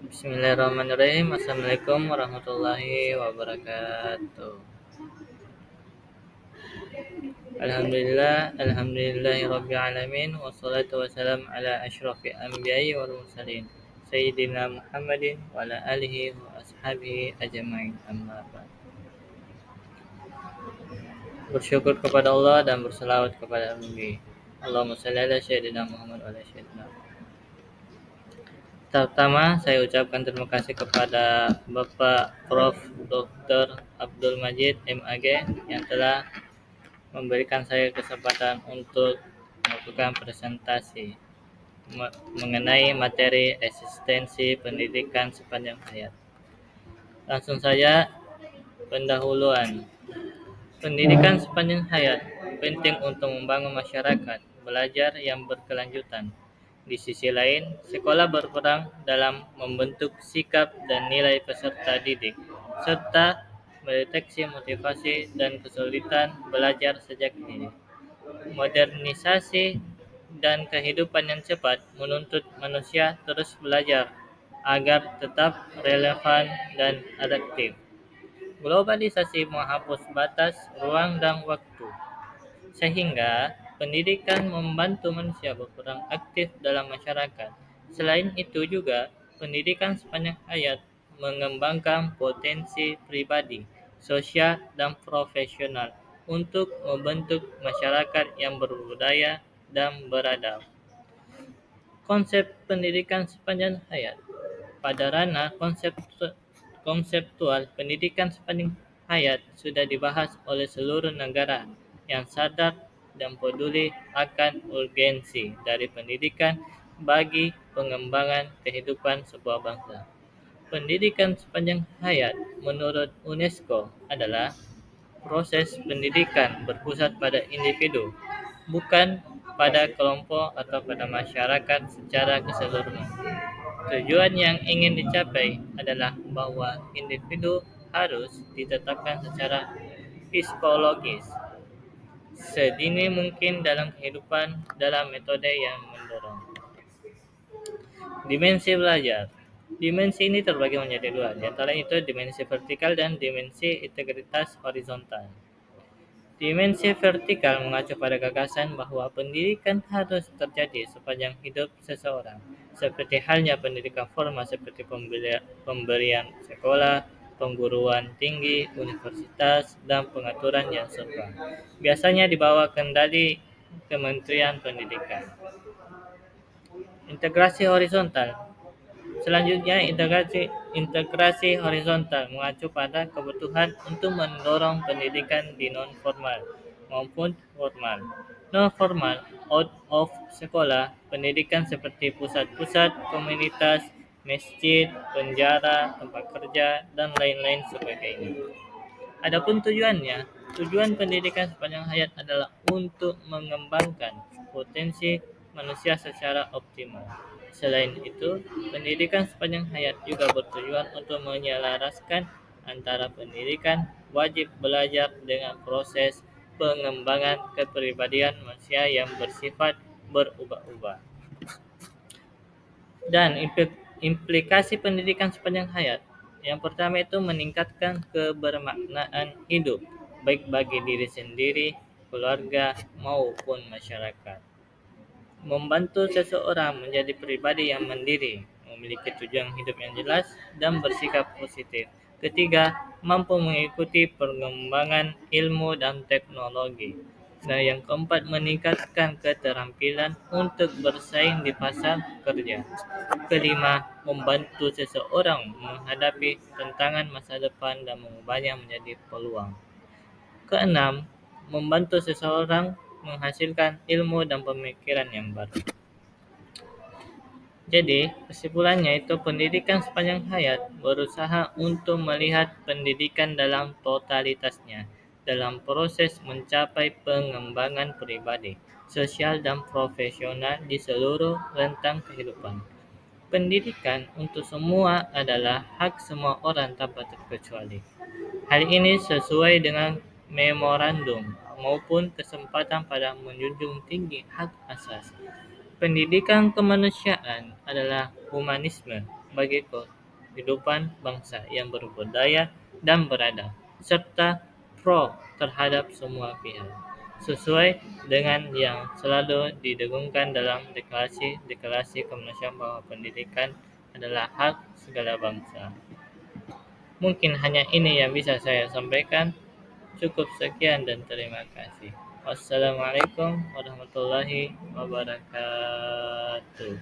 Bismillahirrahmanirrahim. Assalamualaikum warahmatullahi wabarakatuh. Alhamdulillahi alamin wassalatu wassalam ala asyrafil anbiya'i wal mursalin sayyidina Muhammadin wa ala alihi wa ashabihi ajmain amma ba'd. Bersyukur kepada Allah dan berselawat kepada Nabi. Allahumma shalli ala sayyidina Muhammad wa ala sayyidina. Pertama, saya ucapkan terima kasih kepada Bapak Prof. Dr. Abdul Majid MAG yang telah memberikan saya kesempatan untuk melakukan presentasi mengenai materi eksistensi pendidikan sepanjang hayat. Langsung saja pendahuluan. Pendidikan sepanjang hayat penting untuk membangun masyarakat belajar yang berkelanjutan. Di sisi lain, sekolah berperan dalam membentuk sikap dan nilai peserta didik, serta mendeteksi motivasi dan kesulitan belajar sejak dini. Modernisasi dan kehidupan yang cepat menuntut manusia terus belajar agar tetap relevan dan adaptif. Globalisasi menghapus batas ruang dan waktu, sehingga pendidikan membantu manusia berperan aktif dalam masyarakat. Selain itu juga, pendidikan sepanjang hayat mengembangkan potensi pribadi, sosial, dan profesional untuk membentuk masyarakat yang berbudaya dan beradab. Konsep pendidikan sepanjang hayat. Pada ranah konseptual, pendidikan sepanjang hayat sudah dibahas oleh seluruh negara yang sadar dan peduli akan urgensi dari pendidikan bagi pengembangan kehidupan sebuah bangsa. Pendidikan sepanjang hayat menurut UNESCO adalah proses pendidikan berpusat pada individu, bukan pada kelompok atau pada masyarakat secara keseluruhan. Tujuan yang ingin dicapai adalah bahwa individu harus ditetapkan secara psikologis sedini mungkin dalam kehidupan dalam metode yang mendorong. Dimensi belajar. Dimensi ini terbagi menjadi dua, di antara itu dimensi vertikal dan dimensi integritas horizontal. Dimensi vertikal mengacu pada gagasan bahwa pendidikan harus terjadi sepanjang hidup seseorang, seperti halnya pendidikan formal seperti pemberian sekolah, pengguruan tinggi, universitas, dan pengaturan yang serupa. Biasanya di bawah kendali Kementerian Pendidikan. Integrasi horizontal. Selanjutnya, integrasi horizontal mengacu pada kebutuhan untuk mendorong pendidikan di non-formal maupun formal. Non-formal, out of sekolah, pendidikan seperti pusat-pusat komunitas, masjid, penjara, tempat kerja, dan lain-lain sebagainya. Adapun tujuannya, tujuan pendidikan sepanjang hayat adalah untuk mengembangkan potensi manusia secara optimal. Selain itu, pendidikan sepanjang hayat juga bertujuan untuk menyelaraskan antara pendidikan wajib belajar dengan proses pengembangan kepribadian manusia yang bersifat berubah-ubah. Dan implikasi pendidikan sepanjang hayat. Yang pertama itu meningkatkan kebermaknaan hidup, baik bagi diri sendiri, keluarga, maupun masyarakat. Membantu seseorang menjadi pribadi yang mandiri, memiliki tujuan hidup yang jelas, dan bersikap positif. Ketiga, mampu mengikuti perkembangan ilmu dan teknologi. Nah, yang keempat, meningkatkan keterampilan untuk bersaing di pasar kerja. Kelima, membantu seseorang menghadapi tantangan masa depan dan mengubahnya menjadi peluang. Keenam, membantu seseorang menghasilkan ilmu dan pemikiran yang baru. Jadi, kesimpulannya itu pendidikan sepanjang hayat berusaha untuk melihat pendidikan dalam totalitasnya dalam proses mencapai pengembangan pribadi, sosial, dan profesional di seluruh rentang kehidupan. Pendidikan untuk semua adalah hak semua orang tanpa terkecuali. Hal ini sesuai dengan memorandum maupun kesempatan pada menjunjung tinggi hak asasi. Pendidikan kemanusiaan adalah humanisme bagi kehidupan bangsa yang berbudaya dan beradab, serta pro terhadap semua pihak, sesuai dengan yang selalu didengungkan dalam deklarasi kemanusiaan bahwa pendidikan adalah hak segala bangsa. Mungkin hanya ini yang bisa saya sampaikan. Cukup sekian dan terima kasih. Wassalamualaikum warahmatullahi wabarakatuh.